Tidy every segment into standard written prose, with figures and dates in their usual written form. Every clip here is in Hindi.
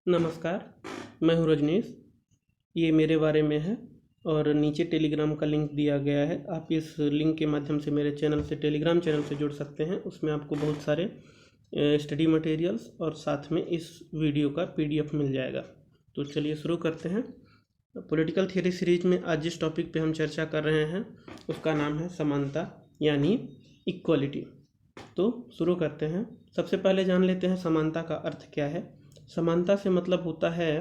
नमस्कार, मैं हूँ रजनीश। ये मेरे बारे में है और नीचे टेलीग्राम का लिंक दिया गया है। आप इस लिंक के माध्यम से मेरे चैनल से टेलीग्राम चैनल से जुड़ सकते हैं। उसमें आपको बहुत सारे स्टडी मटेरियल्स और साथ में इस वीडियो का पीडीएफ मिल जाएगा। तो चलिए शुरू करते हैं। पॉलिटिकल थियरी सीरीज में आज जिस टॉपिक पे हम चर्चा कर रहे हैं उसका नाम है समानता यानी इक्वलिटी। तो शुरू करते हैं। सबसे पहले जान लेते हैं समानता का अर्थ क्या है। समानता से मतलब होता है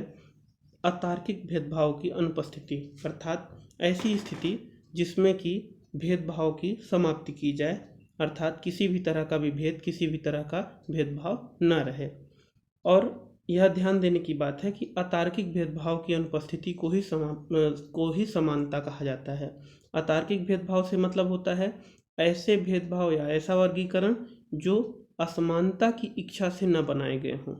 अतार्किक भेदभाव की अनुपस्थिति, अर्थात ऐसी स्थिति जिसमें कि भेदभाव की समाप्ति की जाए, अर्थात किसी भी तरह का विभेद, किसी भी तरह का भेदभाव न रहे। और यह ध्यान देने की बात है कि अतार्किक भेदभाव की अनुपस्थिति को ही समानता कहा जाता है। अतार्किक भेदभाव से मतलब होता है ऐसे भेदभाव या ऐसा वर्गीकरण जो असमानता की इच्छा से न बनाए गए हों,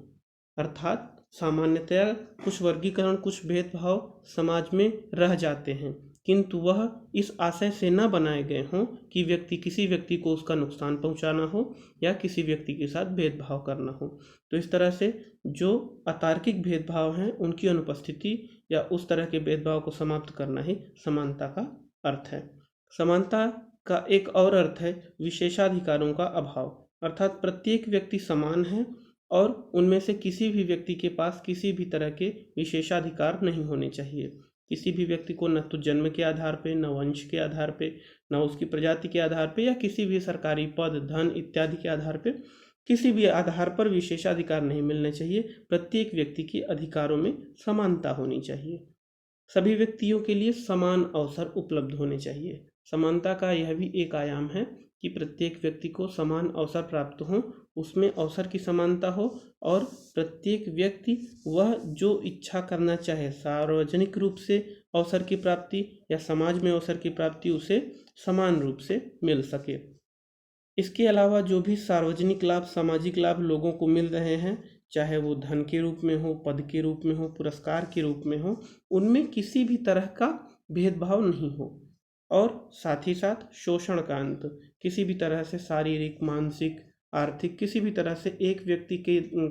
अर्थात सामान्यतया कुछ वर्गीकरण, कुछ भेदभाव समाज में रह जाते हैं किंतु वह इस आशय से न बनाए गए हों कि किसी व्यक्ति को उसका नुकसान पहुंचाना हो या किसी व्यक्ति के साथ भेदभाव करना हो। तो इस तरह से जो अतार्किक भेदभाव हैं उनकी अनुपस्थिति या उस तरह के भेदभाव को समाप्त करना ही समानता का अर्थ है। समानता का एक और अर्थ है विशेषाधिकारों का अभाव, अर्थात प्रत्येक व्यक्ति समान है और उनमें से किसी भी व्यक्ति के पास किसी भी तरह के विशेषाधिकार नहीं होने चाहिए। किसी भी व्यक्ति को न तो जन्म के आधार पे, न वंश के आधार पे, न उसकी प्रजाति के आधार पे या किसी भी सरकारी पद, धन इत्यादि के आधार पे, किसी भी आधार पर विशेषाधिकार नहीं मिलने चाहिए। प्रत्येक व्यक्ति के अधिकारों में समानता होनी चाहिए। सभी व्यक्तियों के लिए समान अवसर उपलब्ध होने चाहिए। समानता का यह भी एक आयाम है कि प्रत्येक व्यक्ति को समान अवसर प्राप्त हो, उसमें अवसर की समानता हो और प्रत्येक व्यक्ति वह जो इच्छा करना चाहे, सार्वजनिक रूप से अवसर की प्राप्ति या समाज में अवसर की प्राप्ति उसे समान रूप से मिल सके। इसके अलावा जो भी सार्वजनिक लाभ, सामाजिक लाभ लोगों को मिल रहे हैं, चाहे वो धन के रूप में हो, पद के रूप में हो, पुरस्कार के रूप में हो, उनमें किसी भी तरह का भेदभाव नहीं हो। और साथ ही साथ शोषण का अंत, किसी भी तरह से शारीरिक, मानसिक, आर्थिक किसी भी तरह से एक व्यक्ति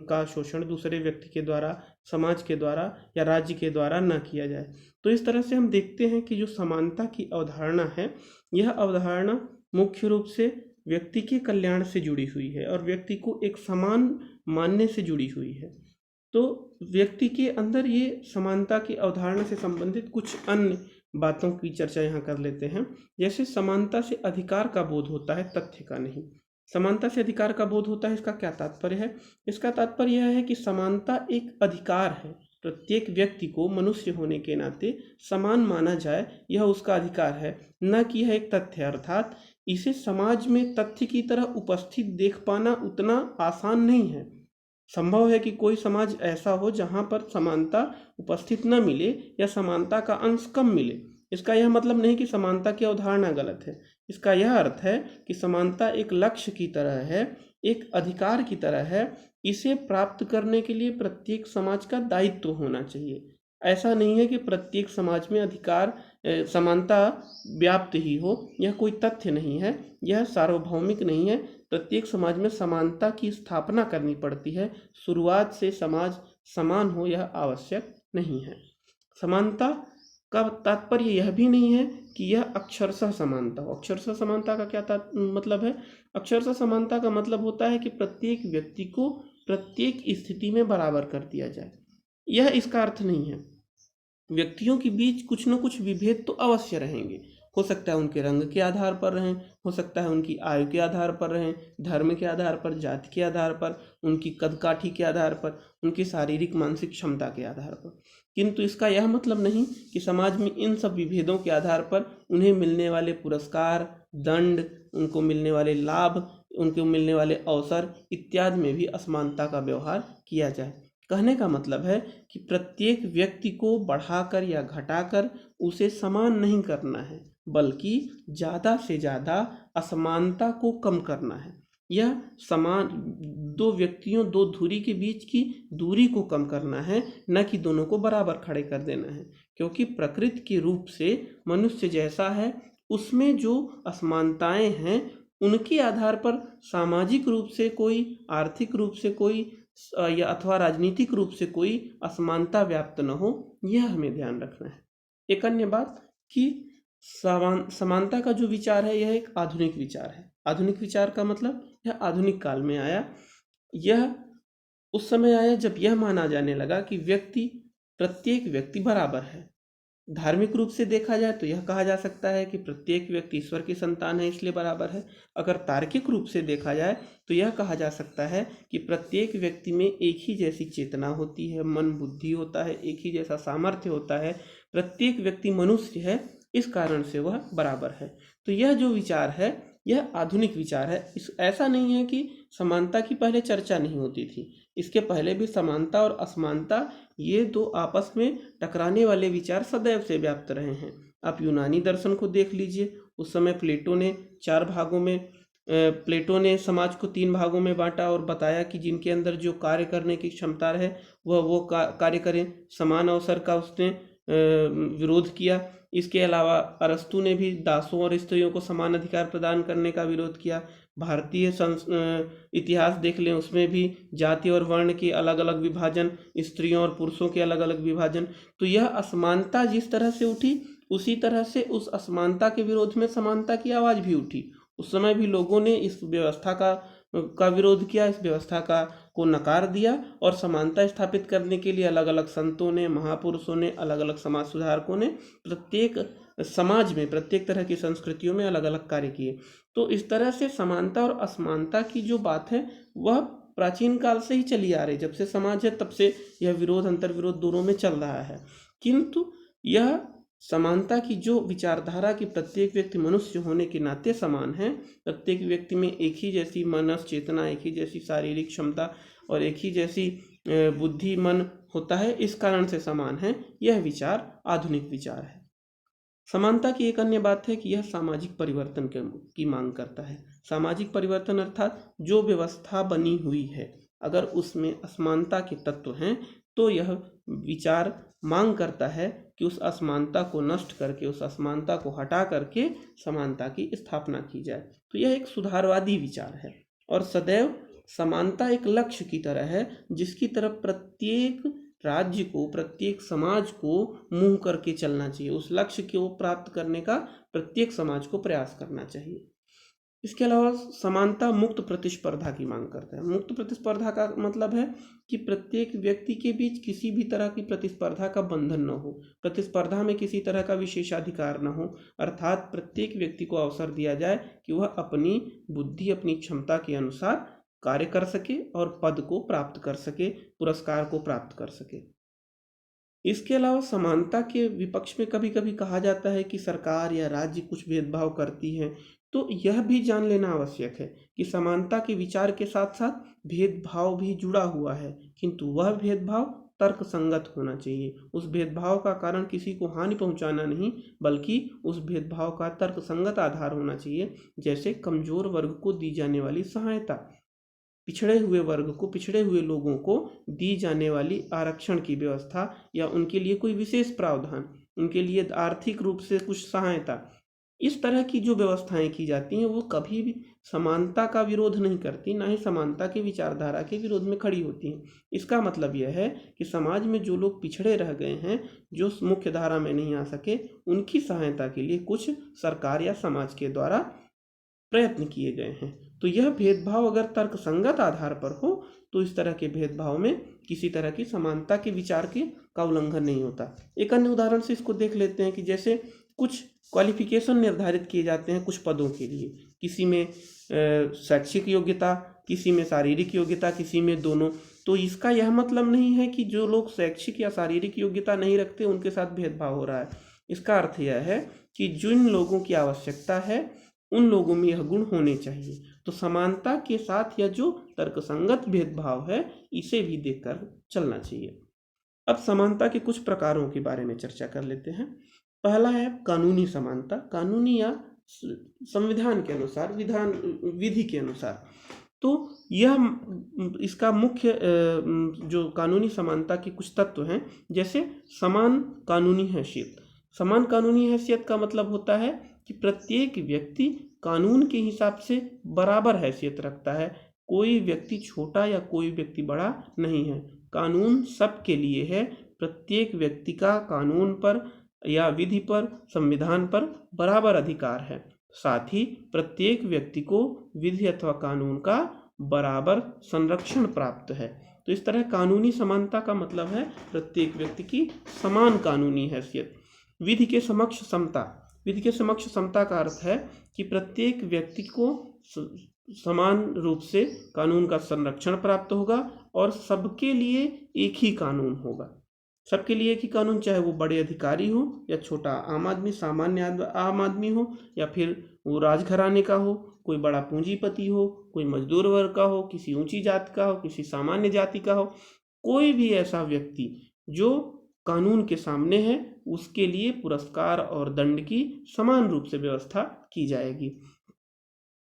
का शोषण दूसरे व्यक्ति के द्वारा, समाज के द्वारा या राज्य के द्वारा न किया जाए। तो इस तरह से हम देखते हैं कि जो समानता की अवधारणा है, यह अवधारणा मुख्य रूप से व्यक्ति के कल्याण से जुड़ी हुई है और व्यक्ति को एक समान मानने से जुड़ी हुई है। तो व्यक्ति के अंदर ये समानता की अवधारणा से संबंधित कुछ अन्य बातों की चर्चा यहाँ कर लेते हैं। जैसे समानता से अधिकार का बोध होता है, तथ्य का नहीं। समानता से अधिकार का बोध होता है, इसका क्या तात्पर्य है? इसका तात्पर्य यह है कि समानता एक अधिकार है। प्रत्येक व्यक्ति को मनुष्य होने के नाते समान माना जाए, यह उसका अधिकार है, न कि यह एक तथ्य, अर्थात इसे समाज में तथ्य की तरह उपस्थित देख पाना उतना आसान नहीं है। संभव है कि कोई समाज ऐसा हो जहां पर समानता उपस्थित न मिले या समानता का अंश कम मिले। इसका यह मतलब नहीं कि समानता की अवधारणा गलत है। इसका यह अर्थ है कि समानता एक लक्ष्य की तरह है, एक अधिकार की तरह है। इसे प्राप्त करने के लिए प्रत्येक समाज का दायित्व होना चाहिए। ऐसा नहीं है कि प्रत्येक समाज में अधिकार समानता व्याप्त ही हो, यह कोई तथ्य नहीं है, यह सार्वभौमिक नहीं है। प्रत्येक समाज में समानता की स्थापना करनी पड़ती है। शुरुआत से समाज समान हो यह आवश्यक नहीं है। समानता का तात्पर्य यह भी नहीं है कि यह अक्षरशः समानता हो। अक्षरशः समानता का क्या मतलब है? अक्षरशः समानता का मतलब होता है कि प्रत्येक व्यक्ति को प्रत्येक स्थिति में बराबर कर दिया जाए, यह इसका अर्थ नहीं है। व्यक्तियों के बीच कुछ न कुछ विभेद तो अवश्य रहेंगे। हो सकता है उनके रंग के आधार पर रहें, हो सकता है उनकी आयु के आधार पर रहें, धर्म के आधार पर, जाति के आधार पर, उनकी कदकाठी के आधार पर, उनकी शारीरिक मानसिक क्षमता के आधार पर। किंतु इसका यह मतलब नहीं कि समाज में इन सब विभेदों के आधार पर उन्हें मिलने वाले पुरस्कार, दंड, उनको मिलने वाले लाभ, उनको मिलने अवसर अवसर इत्यादि में भी असमानता का व्यवहार किया जाए। कहने का मतलब है कि प्रत्येक व्यक्ति को बढ़ाकर या घटाकर उसे समान नहीं करना है, बल्कि ज़्यादा से ज़्यादा असमानता को कम करना है। यह समान दो व्यक्तियों, दो धुरी के बीच की दूरी को कम करना है, न कि दोनों को बराबर खड़े कर देना है। क्योंकि प्रकृति के रूप से मनुष्य जैसा है, उसमें जो असमानताएं हैं उनके आधार पर सामाजिक रूप से कोई, आर्थिक रूप से कोई, या अथवा राजनीतिक रूप से कोई असमानता व्याप्त न हो, यह हमें ध्यान रखना है। एक अन्य बात कि समानता का जो विचार है यह एक आधुनिक विचार है। आधुनिक विचार का मतलब यह आधुनिक काल में आया। यह उस समय आया जब यह माना जाने लगा कि प्रत्येक व्यक्ति बराबर है। धार्मिक रूप से देखा जाए तो यह कहा जा सकता है कि प्रत्येक व्यक्ति ईश्वर की संतान है, इसलिए बराबर है। अगर तार्किक रूप से देखा जाए तो यह कहा जा सकता है कि प्रत्येक व्यक्ति में एक ही जैसी चेतना होती है, मन बुद्धि होता है, एक ही जैसा सामर्थ्य होता है, प्रत्येक व्यक्ति मनुष्य है, इस कारण से वह बराबर है। तो यह जो विचार है यह आधुनिक विचार है। ऐसा नहीं है कि समानता की पहले चर्चा नहीं होती थी, इसके पहले भी समानता और असमानता ये दो आपस में टकराने वाले विचार सदैव से व्याप्त रहे हैं। आप यूनानी दर्शन को देख लीजिए, उस समय प्लेटो ने समाज को 3 भागों में बांटा और बताया कि जिनके अंदर जो कार्य करने की क्षमता है वह वो कार्य करें। समान अवसर का उसने विरोध किया। इसके अलावा अरस्तु ने भी दासों और स्त्रियों को समान अधिकार प्रदान करने का विरोध किया। भारतीय इतिहास देख लें, उसमें भी जाति और वर्ण के अलग अलग विभाजन, स्त्रियों और पुरुषों के अलग अलग विभाजन। तो यह असमानता जिस तरह से उठी, उसी तरह से उस असमानता के विरोध में समानता की आवाज़ भी उठी। उस समय भी लोगों ने इस व्यवस्था का विरोध किया, इस व्यवस्था को नकार दिया और समानता स्थापित करने के लिए अलग अलग संतों ने, महापुरुषों ने, अलग अलग समाज सुधारकों ने प्रत्येक समाज में, प्रत्येक तरह की संस्कृतियों में अलग अलग कार्य किए। तो इस तरह से समानता और असमानता की जो बात है वह प्राचीन काल से ही चली आ रही। जब से समाज है तब से यह विरोध, अंतर्विरोध दोनों में चल रहा है। किंतु यह समानता की जो विचारधारा कि प्रत्येक व्यक्ति मनुष्य होने के नाते समान है, प्रत्येक व्यक्ति में एक ही जैसी मनस चेतना, एक ही जैसी शारीरिक क्षमता और एक ही जैसी बुद्धि मन होता है, इस कारण से समान है, यह विचार आधुनिक विचार है। समानता की एक अन्य बात है कि यह सामाजिक परिवर्तन की मांग करता है। सामाजिक परिवर्तन अर्थात जो व्यवस्था बनी हुई है, अगर उसमें असमानता के तत्व हैं तो यह विचार मांग करता है कि उस असमानता को नष्ट करके, उस असमानता को हटा करके समानता की स्थापना की जाए। तो यह एक सुधारवादी विचार है और सदैव समानता एक लक्ष्य की तरह है जिसकी तरफ प्रत्येक राज्य को, प्रत्येक समाज को मुंह करके चलना चाहिए। उस लक्ष्य को प्राप्त करने का प्रत्येक समाज को प्रयास करना चाहिए। इसके अलावा समानता मुक्त प्रतिस्पर्धा की मांग करता है। मुक्त प्रतिस्पर्धा का मतलब है कि प्रत्येक व्यक्ति के बीच किसी भी तरह की प्रतिस्पर्धा का बंधन न हो, प्रतिस्पर्धा में किसी तरह का विशेषाधिकार न हो, अर्थात प्रत्येक व्यक्ति को अवसर दिया जाए कि वह अपनी बुद्धि, अपनी क्षमता के अनुसार कार्य कर सके और पद को प्राप्त कर सके, पुरस्कार को प्राप्त कर सके। इसके अलावा समानता के विपक्ष में कभी कभी कहा जाता है कि सरकार या राज्य कुछ भेदभाव करती है। तो यह भी जान लेना आवश्यक है कि समानता के विचार के साथ साथ भेदभाव भी जुड़ा हुआ है, किंतु वह भेदभाव तर्क संगत होना चाहिए। उस भेदभाव का कारण किसी को हानि पहुंचाना नहीं, बल्कि उस भेदभाव का तर्क संगत आधार होना चाहिए। जैसे कमजोर वर्ग को दी जाने वाली सहायता, पिछड़े हुए वर्ग को, पिछड़े हुए लोगों को दी जाने वाली आरक्षण की व्यवस्था या उनके लिए कोई विशेष प्रावधान, उनके लिए आर्थिक रूप से कुछ सहायता, इस तरह की जो व्यवस्थाएं की जाती हैं वो कभी भी समानता का विरोध नहीं करती, ना ही समानता की विचारधारा के विरोध में खड़ी होती हैं। इसका मतलब यह है कि समाज में जो लोग पिछड़े रह गए हैं, जो मुख्य धारा में नहीं आ सके, उनकी सहायता के लिए कुछ सरकार या समाज के द्वारा प्रयत्न किए गए हैं। तो यह भेदभाव अगर तर्क संगत आधार पर हो तो इस तरह के भेदभाव में किसी तरह की समानता के विचार का उल्लंघन नहीं होता। एक अन्य उदाहरण से इसको देख लेते हैं कि जैसे कुछ क्वालिफिकेशन निर्धारित किए जाते हैं कुछ पदों के लिए, किसी में शैक्षिक योग्यता, किसी में शारीरिक योग्यता, किसी में दोनों। तो इसका यह मतलब नहीं है कि जो लोग शैक्षिक या शारीरिक योग्यता नहीं रखते उनके साथ भेदभाव हो रहा है। इसका अर्थ यह है कि जिन लोगों की आवश्यकता है उन लोगों में यह गुण होने चाहिए। तो समानता के साथ यह जो तर्कसंगत भेदभाव है इसे भी देखकर चलना चाहिए। अब समानता के कुछ प्रकारों के बारे में चर्चा कर लेते हैं। पहला है कानूनी समानता, कानूनी या संविधान के अनुसार, विधि के अनुसार। तो यह इसका मुख्य जो कानूनी समानता के कुछ तत्व हैं, जैसे समान कानूनी हैसियत। समान कानूनी हैसियत का मतलब होता है कि प्रत्येक व्यक्ति कानून के हिसाब से बराबर हैसियत रखता है, कोई व्यक्ति छोटा या कोई व्यक्ति बड़ा नहीं है। कानून सबके लिए है। प्रत्येक व्यक्ति का कानून पर या विधि पर, संविधान पर बराबर अधिकार है। साथ ही प्रत्येक व्यक्ति को विधि अथवा कानून का बराबर संरक्षण प्राप्त है। तो इस तरह कानूनी समानता का मतलब है प्रत्येक व्यक्ति की समान कानूनी हैसियत। विधि के समक्ष समता। विधि के समक्ष समता का अर्थ है कि प्रत्येक व्यक्ति को समान रूप से कानून का संरक्षण प्राप्त होगा और सबके लिए एक ही कानून होगा। सबके लिए एक ही कानून, चाहे वो बड़े अधिकारी हो या छोटा आम आदमी, सामान्य आम आदमी हो, या फिर वो राजघराने का हो, कोई बड़ा पूंजीपति हो, कोई मजदूर वर्ग का हो, किसी ऊंची जाति का हो, किसी सामान्य जाति का हो, कोई भी ऐसा व्यक्ति जो कानून के सामने है उसके लिए पुरस्कार और दंड की समान रूप से व्यवस्था की जाएगी।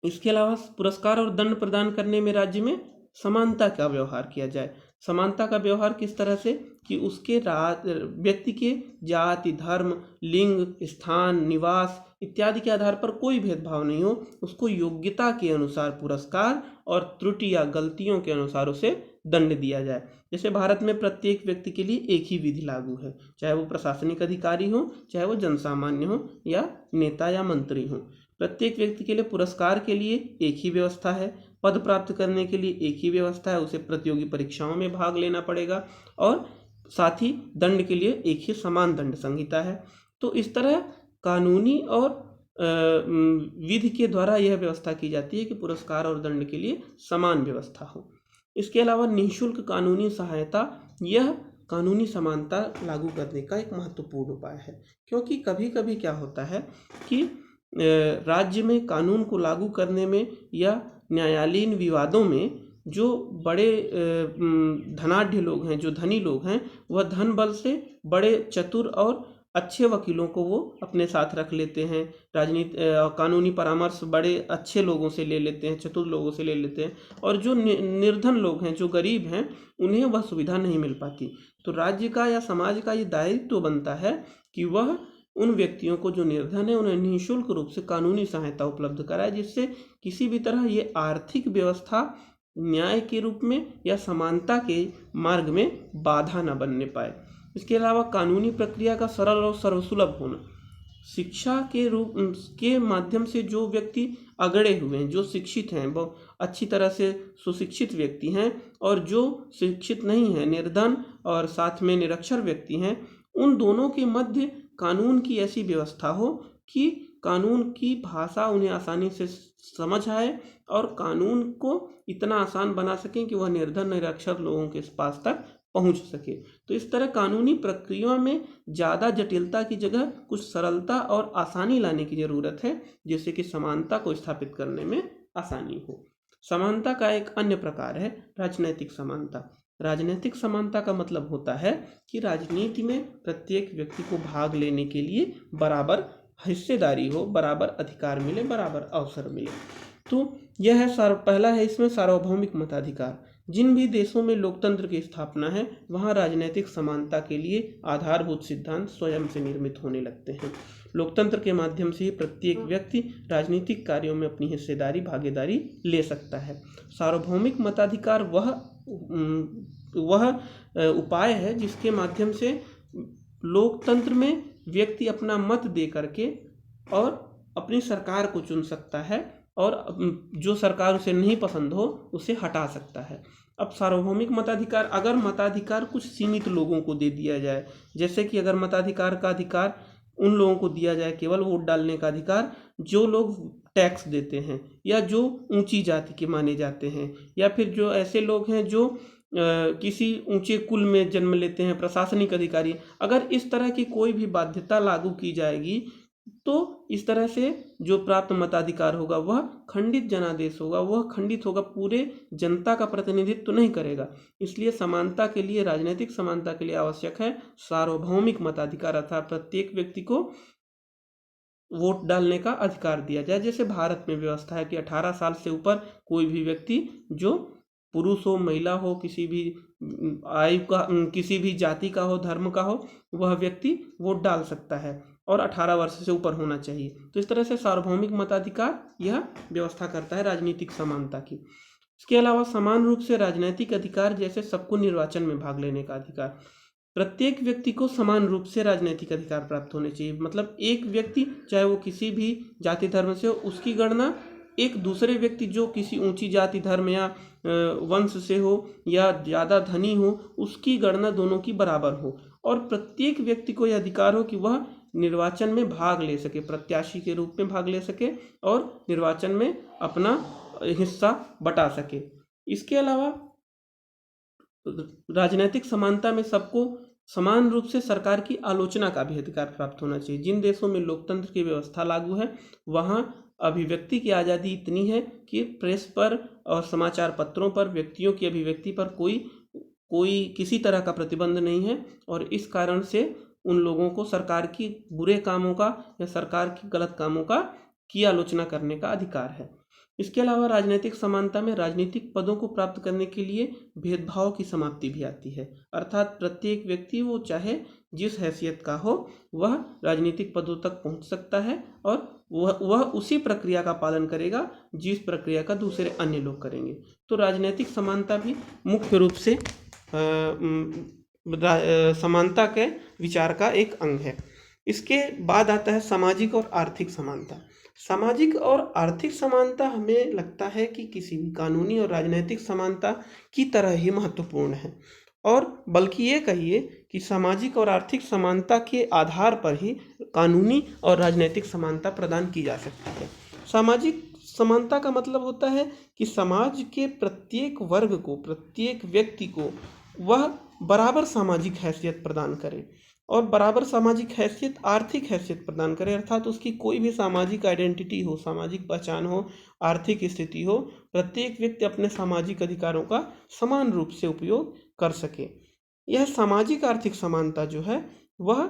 इसके अलावा पुरस्कार और दंड प्रदान करने में राज्य में समानता का व्यवहार किया जाए। समानता का व्यवहार किस तरह से कि उसके व्यक्ति के जाति, धर्म, लिंग, स्थान, निवास इत्यादि के आधार पर कोई भेदभाव नहीं हो। उसको योग्यता के अनुसार पुरस्कार और त्रुटि या गलतियों के अनुसार उसे दंड दिया जाए। जैसे भारत में प्रत्येक व्यक्ति के लिए एक ही विधि लागू है, चाहे वो प्रशासनिक अधिकारी हो, चाहे वो जनसामान्य हो या नेता या मंत्री हो। प्रत्येक व्यक्ति के लिए पुरस्कार के लिए एक ही व्यवस्था है, पद प्राप्त करने के लिए एक ही व्यवस्था है, उसे प्रतियोगी परीक्षाओं में भाग लेना पड़ेगा, और साथ ही दंड के लिए एक ही समान दंड संहिता है। तो इस तरह कानूनी और विधि के द्वारा यह व्यवस्था की जाती है कि पुरस्कार और दंड के लिए समान व्यवस्था हो। इसके अलावा निःशुल्क कानूनी सहायता, यह कानूनी समानता लागू करने का एक महत्वपूर्ण उपाय है। क्योंकि कभी कभी क्या होता है कि राज्य में कानून को लागू करने में या न्यायालयीन विवादों में जो बड़े धनाढ्य लोग हैं, जो धनी लोग हैं, वह धन बल से बड़े चतुर और अच्छे वकीलों को वो अपने साथ रख लेते हैं। राजनीति कानूनी परामर्श बड़े अच्छे लोगों से ले लेते हैं, चतुर लोगों से ले लेते हैं, और जो निर्धन लोग हैं, जो गरीब हैं, उन्हें वह सुविधा नहीं मिल पाती। तो राज्य का या समाज का ये दायित्व तो बनता है कि वह उन व्यक्तियों को जो निर्धन है उन्हें निःशुल्क रूप से कानूनी सहायता उपलब्ध कराए, जिससे किसी भी तरह ये आर्थिक व्यवस्था न्याय के रूप में या समानता के मार्ग में बाधा न बनने पाए। इसके अलावा कानूनी प्रक्रिया का सरल और सर्वसुलभ होना। शिक्षा के रूप के माध्यम से जो व्यक्ति अगड़े हुए हैं, जो शिक्षित हैं, वो अच्छी तरह से सुशिक्षित व्यक्ति हैं, और जो शिक्षित नहीं है, निर्धन और साथ में निरक्षर व्यक्ति हैं, उन दोनों के मध्य कानून की ऐसी व्यवस्था हो कि कानून की भाषा उन्हें आसानी से समझ आए और कानून को इतना आसान बना सकें कि वह निर्धन निरक्षर लोगों के पास तक पहुंच सके। तो इस तरह कानूनी प्रक्रिया में ज़्यादा जटिलता की जगह कुछ सरलता और आसानी लाने की ज़रूरत है, जिससे कि समानता को स्थापित करने में आसानी हो। समानता का एक अन्य प्रकार है राजनैतिक समानता। राजनीतिक समानता का मतलब होता है कि राजनीति में प्रत्येक व्यक्ति को भाग लेने के लिए बराबर हिस्सेदारी हो, बराबर अधिकार मिले, बराबर अवसर मिले। तो यह है पहला है इसमें सार्वभौमिक मताधिकार। जिन भी देशों में लोकतंत्र की स्थापना है वहाँ राजनीतिक समानता के लिए आधारभूत सिद्धांत स्वयं से निर्मित होने लगते हैं। लोकतंत्र के माध्यम से ही प्रत्येक व्यक्ति राजनीतिक कार्यों में अपनी हिस्सेदारी, भागीदारी ले सकता है। सार्वभौमिक मताधिकार वह उपाय है जिसके माध्यम से लोकतंत्र में व्यक्ति अपना मत दे करके और अपनी सरकार को चुन सकता है, और जो सरकार उसे नहीं पसंद हो उसे हटा सकता है। अब सार्वभौमिक मताधिकार, अगर मताधिकार कुछ सीमित लोगों को दे दिया जाए, जैसे कि अगर मताधिकार का अधिकार उन लोगों को दिया जाए, केवल वोट डालने का अधिकार, जो लोग टैक्स देते हैं या जो ऊंची जाति के माने जाते हैं, या फिर जो ऐसे लोग हैं जो किसी ऊंचे कुल में जन्म लेते हैं, प्रशासनिक अधिकारी, अगर इस तरह की कोई भी बाध्यता लागू की जाएगी तो इस तरह से जो प्राप्त मताधिकार होगा वह खंडित जनादेश होगा, वह खंडित होगा, पूरे जनता का प्रतिनिधित्व नहीं करेगा। इसलिए समानता के लिए, राजनीतिक समानता के लिए आवश्यक है सार्वभौमिक मताधिकार, अर्थात प्रत्येक व्यक्ति को वोट डालने का अधिकार दिया जाए। जैसे भारत में व्यवस्था है कि 18 साल से ऊपर कोई भी व्यक्ति, जो पुरुष हो, महिला हो, किसी भी आयु का, किसी भी जाति का हो, धर्म का हो, वह व्यक्ति वोट डाल सकता है, और 18 वर्ष से ऊपर होना चाहिए। तो इस तरह से सार्वभौमिक मताधिकार यह व्यवस्था करता है राजनीतिक समानता की। इसके अलावा समान रूप से राजनीतिक अधिकार, जैसे सबको निर्वाचन में भाग लेने का अधिकार। प्रत्येक व्यक्ति को समान रूप से राजनीतिक अधिकार प्राप्त होने चाहिए। मतलब एक व्यक्ति चाहे वो किसी भी जाति धर्म से हो, उसकी गणना एक दूसरे व्यक्ति जो किसी ऊंची जाति धर्म या वंश से हो या ज़्यादा धनी हो, उसकी गणना दोनों की बराबर हो। और प्रत्येक व्यक्ति को यह अधिकार हो कि वह निर्वाचन में भाग ले सके, प्रत्याशी के रूप में भाग ले सके और निर्वाचन में अपना हिस्सा बटा सके। इसके अलावा राजनीतिक समानता में सबको समान रूप से सरकार की आलोचना का भी अधिकार प्राप्त होना चाहिए। जिन देशों में लोकतंत्र की व्यवस्था लागू है, वहाँ अभिव्यक्ति की आज़ादी इतनी है कि प्रेस पर और समाचार पत्रों पर व्यक्तियों की अभिव्यक्ति पर कोई किसी तरह का प्रतिबंध नहीं है, और इस कारण से उन लोगों को सरकार की बुरे कामों का या सरकार की गलत कामों की आलोचना करने का अधिकार है। इसके अलावा राजनीतिक समानता में राजनीतिक पदों को प्राप्त करने के लिए भेदभाव की समाप्ति भी आती है। अर्थात प्रत्येक व्यक्ति, वो चाहे जिस हैसियत का हो, वह राजनीतिक पदों तक पहुंच सकता है और वह उसी प्रक्रिया का पालन करेगा जिस प्रक्रिया का दूसरे अन्य लोग करेंगे। तो राजनीतिक समानता भी मुख्य रूप से समानता के विचार का एक अंग है। इसके बाद आता है सामाजिक और आर्थिक समानता। सामाजिक और आर्थिक समानता हमें लगता है कि किसी भी कानूनी और राजनीतिक समानता की तरह ही महत्वपूर्ण है, और बल्कि ये कहिए कि सामाजिक और आर्थिक समानता के आधार पर ही कानूनी और राजनीतिक समानता प्रदान की जा सकती है। सामाजिक समानता का मतलब होता है कि समाज के प्रत्येक वर्ग को, प्रत्येक व्यक्ति को वह बराबर सामाजिक हैसियत प्रदान करे, और बराबर सामाजिक हैसियत आर्थिक हैसियत प्रदान करे। अर्थात उसकी कोई भी सामाजिक आइडेंटिटी हो, सामाजिक पहचान हो, आर्थिक स्थिति हो, प्रत्येक व्यक्ति अपने सामाजिक अधिकारों का समान रूप से उपयोग कर सके। यह सामाजिक आर्थिक समानता जो है, वह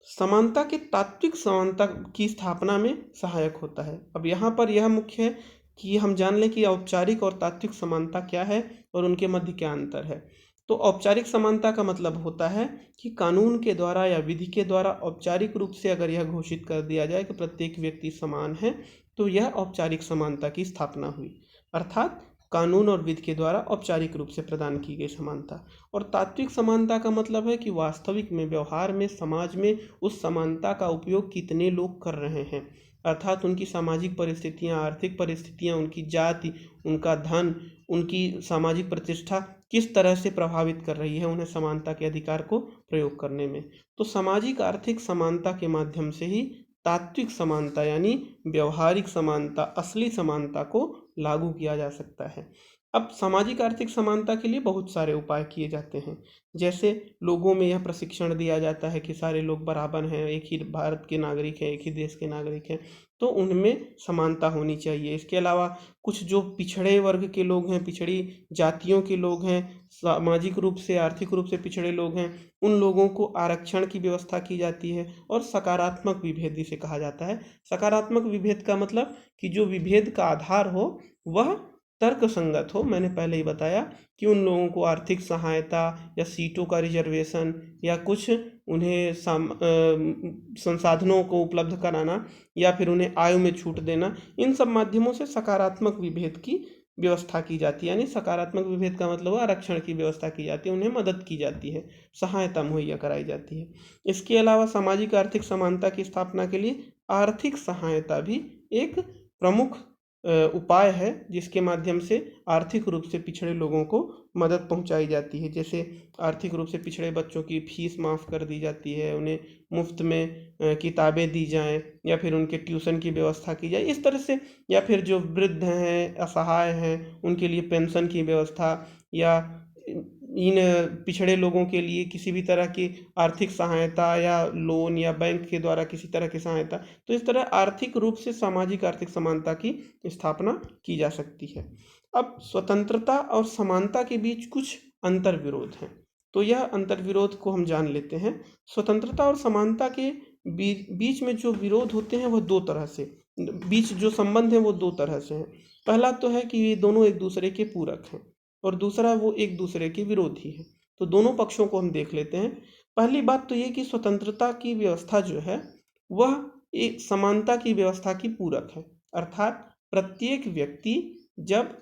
समानता के तात्विक समानता की स्थापना में सहायक होता है। अब यहाँ पर यह मुख्य है कि हम जान लें कि औपचारिक और तात्विक समानता क्या है और उनके मध्य क्या अंतर है। तो औपचारिक समानता का मतलब होता है कि कानून के द्वारा या विधि के द्वारा औपचारिक रूप से अगर यह घोषित कर दिया जाए कि प्रत्येक व्यक्ति समान है, तो यह औपचारिक समानता की स्थापना हुई। अर्थात कानून और विधि के द्वारा औपचारिक रूप से प्रदान की गई समानता। और तात्विक समानता का मतलब है कि वास्तविक में, व्यवहार में, समाज में उस समानता का उपयोग कितने लोग कर रहे हैं। अर्थात उनकी सामाजिक परिस्थितियाँ, आर्थिक परिस्थितियाँ, उनकी जाति, उनका धन, उनकी सामाजिक प्रतिष्ठा किस तरह से प्रभावित कर रही है उन्हें समानता के अधिकार को प्रयोग करने में। तो सामाजिक आर्थिक समानता के माध्यम से ही तात्विक समानता यानी व्यवहारिक समानता, असली समानता को लागू किया जा सकता है। अब सामाजिक आर्थिक समानता के लिए बहुत सारे उपाय किए जाते हैं। जैसे लोगों में यह प्रशिक्षण दिया जाता है कि सारे लोग बराबर हैं, एक ही भारत के नागरिक हैं, एक ही देश के नागरिक हैं, तो उनमें समानता होनी चाहिए। इसके अलावा कुछ जो पिछड़े वर्ग के लोग हैं, पिछड़ी जातियों के लोग हैं, सामाजिक रूप से, आर्थिक रूप से पिछड़े लोग हैं, उन लोगों को आरक्षण की व्यवस्था की जाती है। और सकारात्मक विभेद जिसे कहा जाता है। सकारात्मक विभेद का मतलब कि जो विभेद का आधार हो वह तर्क संगत हो। मैंने पहले ही बताया कि उन लोगों को आर्थिक सहायता या सीटों का रिजर्वेशन या कुछ उन्हें संसाधनों को उपलब्ध कराना या फिर उन्हें आयु में छूट देना, इन सब माध्यमों से सकारात्मक विभेद की व्यवस्था की जाती है। यानी सकारात्मक विभेद का मतलब आरक्षण की व्यवस्था की जाती है, उन्हें मदद की जाती है, सहायता मुहैया कराई जाती है। इसके अलावा सामाजिक आर्थिक समानता की स्थापना के लिए आर्थिक सहायता भी एक प्रमुख उपाय है, जिसके माध्यम से आर्थिक रूप से पिछड़े लोगों को मदद पहुंचाई जाती है। जैसे आर्थिक रूप से पिछड़े बच्चों की फीस माफ़ कर दी जाती है, उन्हें मुफ्त में किताबें दी जाएं, या फिर उनके ट्यूशन की व्यवस्था की जाए इस तरह से। या फिर जो वृद्ध हैं, असहाय हैं, उनके लिए पेंशन की व्यवस्था, या इन पिछड़े लोगों के लिए किसी भी तरह की आर्थिक सहायता या लोन या बैंक के द्वारा किसी तरह की सहायता। तो इस तरह आर्थिक रूप से सामाजिक आर्थिक समानता की स्थापना की जा सकती है। अब स्वतंत्रता और समानता के बीच कुछ अंतर विरोध हैं, तो यह अंतर विरोध को हम जान लेते हैं। स्वतंत्रता और समानता के बीच में जो विरोध होते हैं वह दो तरह से, बीच जो संबंध है वो दो तरह से हैं। पहला तो है कि ये दोनों एक दूसरे के पूरक हैं, और दूसरा वो एक दूसरे के विरोधी है। तो दोनों पक्षों को हम देख लेते हैं। पहली बात तो ये कि स्वतंत्रता की व्यवस्था जो है वह एक समानता की व्यवस्था की पूरक है। अर्थात प्रत्येक व्यक्ति जब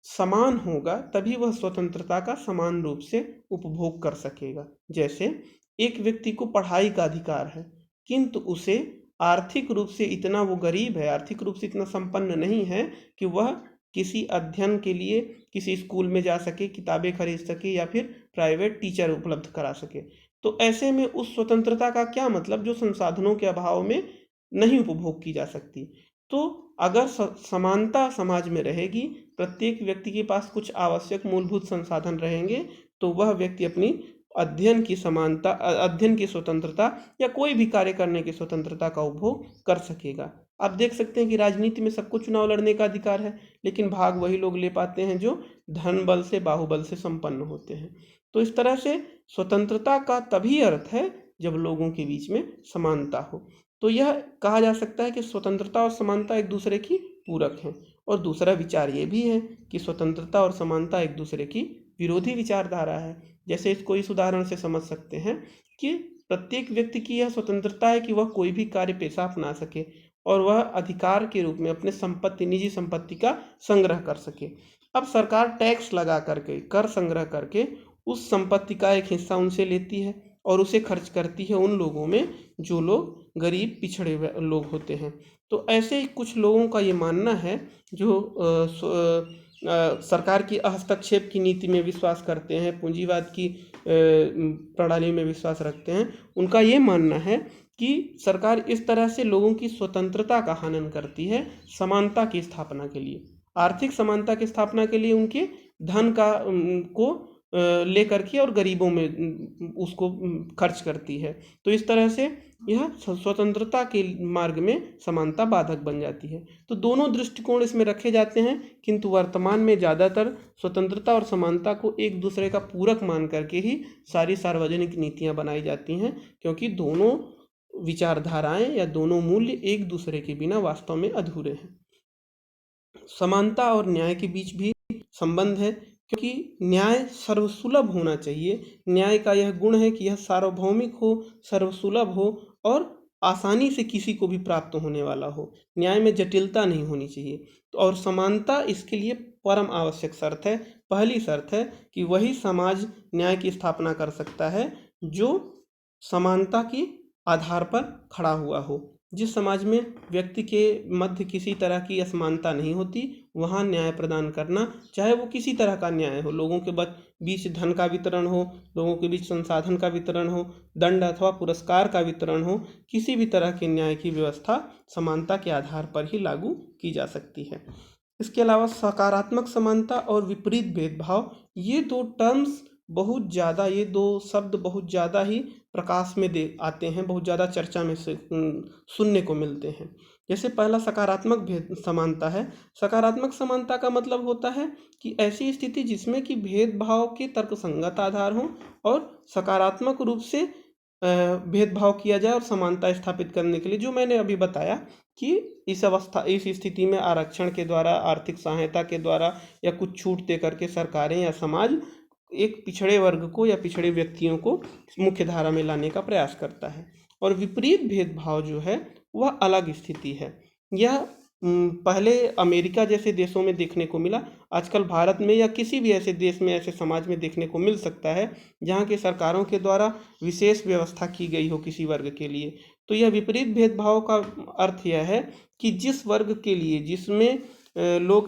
समान होगा तभी वह स्वतंत्रता का समान रूप से उपभोग कर सकेगा। जैसे एक व्यक्ति को पढ़ाई का अधिकार है, किंतु उसे आर्थिक रूप से इतना वो गरीब है, आर्थिक रूप से इतना संपन्न नहीं है कि वह किसी अध्ययन के लिए किसी स्कूल में जा सके, किताबें खरीद सके या फिर प्राइवेट टीचर उपलब्ध करा सके। तो ऐसे में उस स्वतंत्रता का क्या मतलब जो संसाधनों के अभाव में नहीं उपभोग की जा सकती। तो अगर समानता समाज में रहेगी, प्रत्येक व्यक्ति के पास कुछ आवश्यक मूलभूत संसाधन रहेंगे, तो वह व्यक्ति अपनी अध्ययन की समानता, अध्ययन की स्वतंत्रता या कोई भी कार्य करने की स्वतंत्रता का उपभोग कर सकेगा। आप देख सकते हैं कि राजनीति में सबको चुनाव लड़ने का अधिकार है, लेकिन भाग वही लोग ले पाते हैं जो धन बल से, बाहुबल से संपन्न होते हैं। तो इस तरह से स्वतंत्रता का तभी अर्थ है जब लोगों के बीच में समानता हो। तो यह कहा जा सकता है कि स्वतंत्रता और समानता एक दूसरे की पूरक हैं। और दूसरा विचार ये भी है कि स्वतंत्रता और समानता एक दूसरे की विरोधी विचारधारा है। जैसे इसको इस उदाहरण से समझ सकते हैं कि प्रत्येक व्यक्ति की यह स्वतंत्रता है कि वह कोई भी कार्य पेशा अपना सके और वह अधिकार के रूप में अपने संपत्ति, निजी संपत्ति का संग्रह कर सके। अब सरकार टैक्स लगा करके, कर संग्रह करके उस संपत्ति का एक हिस्सा उनसे लेती है और उसे खर्च करती है उन लोगों में जो लोग गरीब, पिछड़े लोग होते हैं। तो ऐसे ही कुछ लोगों का ये मानना है जो सरकार की हस्तक्षेप की नीति में विश्वास करते हैं, पूंजीवाद की प्रणाली में विश्वास रखते हैं। उनका ये मानना है कि सरकार इस तरह से लोगों की स्वतंत्रता का हनन करती है समानता की स्थापना के लिए, आर्थिक समानता की स्थापना के लिए उनके धन का को लेकर के और गरीबों में उसको खर्च करती है। तो इस तरह से यह स्वतंत्रता के मार्ग में समानता बाधक बन जाती है। तो दोनों दृष्टिकोण इसमें रखे जाते हैं, किंतु वर्तमान में ज़्यादातर स्वतंत्रता और समानता को एक दूसरे का पूरक मान करके ही सारी सार्वजनिक नीतियां बनाई जाती हैं, क्योंकि दोनों विचारधाराएं या दोनों मूल्य एक दूसरे के बिना वास्तव में अधूरे हैं। समानता और न्याय के बीच भी संबंध है, क्योंकि न्याय सर्वसुलभ होना चाहिए। न्याय का यह गुण है कि यह सार्वभौमिक हो, सर्वसुलभ हो और आसानी से किसी को भी प्राप्त होने वाला हो। न्याय में जटिलता नहीं होनी चाहिए। तो और समानता इसके लिए परम आवश्यक शर्त है। पहली शर्त है कि वही समाज न्याय की स्थापना कर सकता है जो समानता के आधार पर खड़ा हुआ हो। जिस समाज में व्यक्ति के मध्य किसी तरह की असमानता नहीं होती, वहाँ न्याय प्रदान करना, चाहे वो किसी तरह का न्याय हो, लोगों के बीच धन का वितरण हो, लोगों के बीच संसाधन का वितरण हो, दंड अथवा पुरस्कार का वितरण हो, किसी भी तरह के न्याय की व्यवस्था समानता के आधार पर ही लागू की जा सकती है। इसके अलावा सकारात्मक समानता और विपरीत भेदभाव, ये दो टर्म्स बहुत ज़्यादा, ये दो शब्द बहुत ज़्यादा ही प्रकाश में आते हैं, बहुत ज़्यादा चर्चा में से सुनने को मिलते हैं। जैसे पहला सकारात्मक समानता है। सकारात्मक समानता का मतलब होता है कि ऐसी स्थिति जिसमें कि भेदभाव के तर्कसंगत आधार हों और सकारात्मक रूप से भेदभाव किया जाए और समानता स्थापित करने के लिए, जो मैंने अभी बताया कि इस स्थिति में आरक्षण के द्वारा, आर्थिक सहायता के द्वारा या कुछ छूट दे करके सरकारें या समाज एक पिछड़े वर्ग को या पिछड़े व्यक्तियों को मुख्य धारा में लाने का प्रयास करता है। और विपरीत भेदभाव जो है वह अलग स्थिति है। यह पहले अमेरिका जैसे देशों में देखने को मिला, आजकल भारत में या किसी भी ऐसे देश में, ऐसे समाज में देखने को मिल सकता है जहाँ की सरकारों के द्वारा विशेष व्यवस्था की गई हो किसी वर्ग के लिए। तो यह विपरीत भेदभाव का अर्थ यह है कि जिस वर्ग के लिए, जिसमें लोग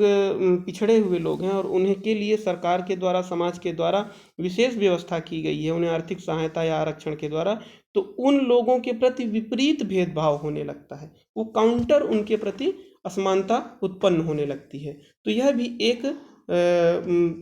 पिछड़े हुए लोग हैं और उन्हें के लिए सरकार के द्वारा, समाज के द्वारा विशेष व्यवस्था की गई है, उन्हें आर्थिक सहायता या आरक्षण के द्वारा, तो उन लोगों के प्रति विपरीत भेदभाव होने लगता है। वो काउंटर उनके प्रति असमानता उत्पन्न होने लगती है। तो यह भी एक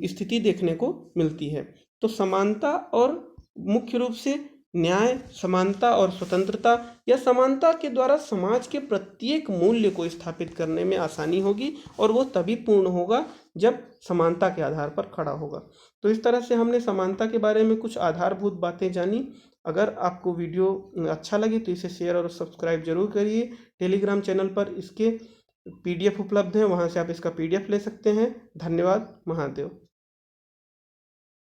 स्थिति देखने को मिलती है। तो समानता और मुख्य रूप से न्याय, समानता और स्वतंत्रता या समानता के द्वारा समाज के प्रत्येक मूल्य को स्थापित करने में आसानी होगी और वो तभी पूर्ण होगा जब समानता के आधार पर खड़ा होगा। तो इस तरह से हमने समानता के बारे में कुछ आधारभूत बातें जानी। अगर आपको वीडियो अच्छा लगे तो इसे शेयर और सब्सक्राइब जरूर करिए। टेलीग्राम चैनल पर इसके PDF उपलब्ध हैं, वहाँ से आप इसका PDF ले सकते हैं। धन्यवाद। महादेव।